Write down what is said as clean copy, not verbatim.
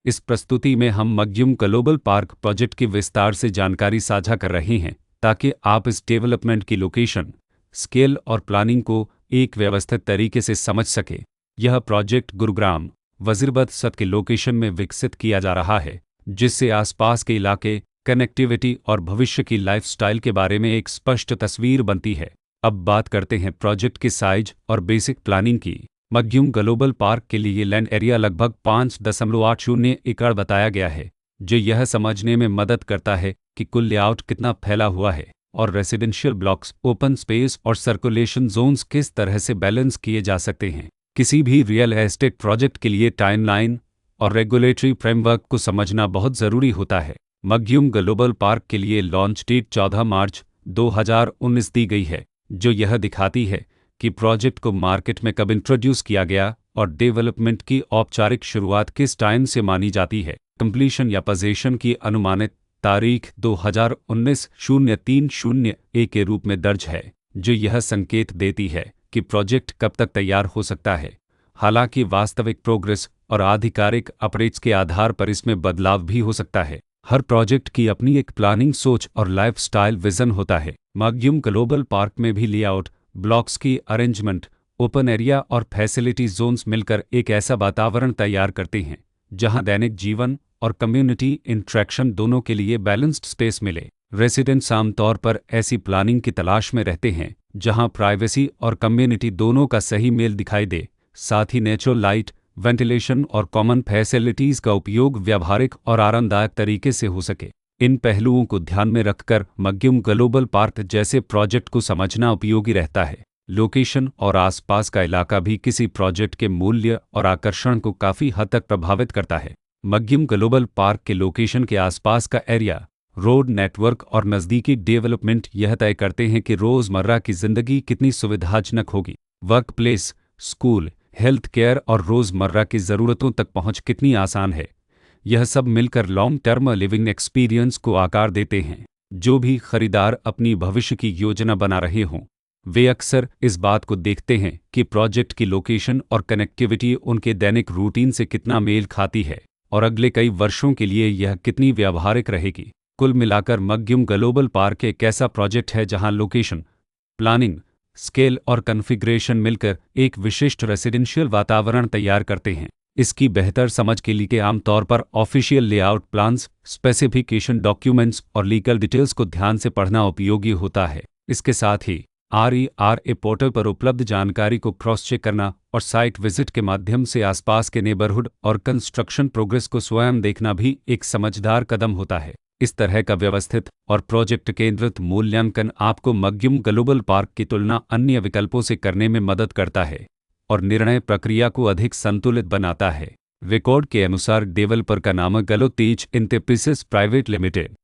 इस प्रस्तुति में हम मग्युम ग्लोबल पार्क प्रोजेक्ट की विस्तार से जानकारी साझा कर रहे हैं ताकि आप इस डेवलपमेंट की लोकेशन, स्केल और प्लानिंग को एक व्यवस्थित तरीके से समझ सकें। यह प्रोजेक्ट गुरुग्राम, वजीराबाद सत के लोकेशन में विकसित किया जा रहा है, जिससे आसपास के इलाके, कनेक्टिविटी और भविष्य की लाइफस्टाइल के बारे में एक स्पष्ट तस्वीर बनती है। अब बात करते हैं प्रोजेक्ट के साइज और बेसिक प्लानिंग की। मग्युम ग्लोबल पार्क के लिए लैंड एरिया लगभग 5.80 एकड़ बताया गया है, जो यह समझने में मदद करता है कि कुल लेआउट कितना फैला हुआ है और रेसिडेंशियल ब्लॉक्स, ओपन स्पेस और सर्कुलेशन जोन्स किस तरह से बैलेंस किए जा सकते हैं। किसी भी रियल एस्टेट प्रोजेक्ट के लिए टाइमलाइन और रेगुलेटरी फ्रेमवर्क को समझना बहुत ज़रूरी होता है। मग्युम ग्लोबल पार्क के लिए लॉन्च डेट 14 मार्च 2019 दी गई है, जो यह दिखाती है कि प्रोजेक्ट को मार्केट में कब इंट्रोड्यूस किया गया और डेवलपमेंट की औपचारिक शुरुआत किस टाइम से मानी जाती है। कंप्लीशन या पोजीशन की अनुमानित तारीख 2019-03-01 के रूप में दर्ज है, जो यह संकेत देती है कि प्रोजेक्ट कब तक तैयार हो सकता है। हालांकि वास्तविक प्रोग्रेस और आधिकारिक अपडेट्स के आधार पर इसमें बदलाव भी हो सकता है। हर प्रोजेक्ट की अपनी एक प्लानिंग सोच और लाइफस्टाइल विजन होता है। मग्युम ग्लोबल पार्क में भी लेआउट, ब्लॉक्स की अरेंजमेंट, ओपन एरिया और फैसिलिटी जोन्स मिलकर एक ऐसा वातावरण तैयार करते हैं जहां दैनिक जीवन और कम्युनिटी इंटरेक्शन दोनों के लिए बैलेंस्ड स्पेस मिले। रेसिडेंट्स आमतौर पर ऐसी प्लानिंग की तलाश में रहते हैं जहां प्राइवेसी और कम्युनिटी दोनों का सही मेल दिखाई दे, साथ ही नेचुरल लाइट, वेंटिलेशन और कॉमन फैसिलिटीज़ का उपयोग व्यावहारिक और आरामदायक तरीके से हो सके। इन पहलुओं को ध्यान में रखकर मग्युम ग्लोबल पार्क जैसे प्रोजेक्ट को समझना उपयोगी रहता है। लोकेशन और आसपास का इलाका भी किसी प्रोजेक्ट के मूल्य और आकर्षण को काफ़ी हद तक प्रभावित करता है। मग्युम ग्लोबल पार्क के लोकेशन के आसपास का एरिया, रोड नेटवर्क और नज़दीकी डेवलपमेंट यह तय करते हैं कि रोज़मर्रा की ज़िंदगी कितनी सुविधाजनक होगी। Work place, school, health care और रोज़मर्रा की ज़रूरतों तक पहुँच कितनी आसान है। यह सब मिलकर लॉन्ग टर्म लिविंग एक्सपीरियंस को आकार देते हैं। जो भी खरीदार अपनी भविष्य की योजना बना रहे हों, वे अक्सर इस बात को देखते हैं कि प्रोजेक्ट की लोकेशन और कनेक्टिविटी उनके दैनिक रूटीन से कितना मेल खाती है और अगले कई वर्षों के लिए यह कितनी व्यावहारिक रहेगी। कुल मिलाकर मग्युम ग्लोबल पार्क एक ऐसा प्रोजेक्ट है जहां लोकेशन, प्लानिंग, स्केल और कॉन्फ़िगरेशन मिलकर एक विशिष्ट रेसिडेंशियल वातावरण तैयार करते हैं। इसकी बेहतर समझ के लिए आमतौर पर official layout plans, specification documents और लीगल डिटेल्स को ध्यान से पढ़ना उपयोगी होता है। इसके साथ ही RERA पोर्टल पर उपलब्ध जानकारी को क्रॉस चेक करना और साइट विजिट के माध्यम से आसपास के नेबरहुड और कंस्ट्रक्शन प्रोग्रेस को स्वयं देखना भी एक समझदार कदम होता है। इस तरह का व्यवस्थित और प्रोजेक्ट केंद्रित मूल्यांकन आपको मग्युम ग्लोबल पार्क की तुलना अन्य विकल्पों से करने में मदद करता है और निर्णय प्रक्रिया को अधिक संतुलित बनाता है। रिकॉर्ड के अनुसार डेवलपर का नाम ग्लो तेज एंटरप्राइजेज प्राइवेट लिमिटेड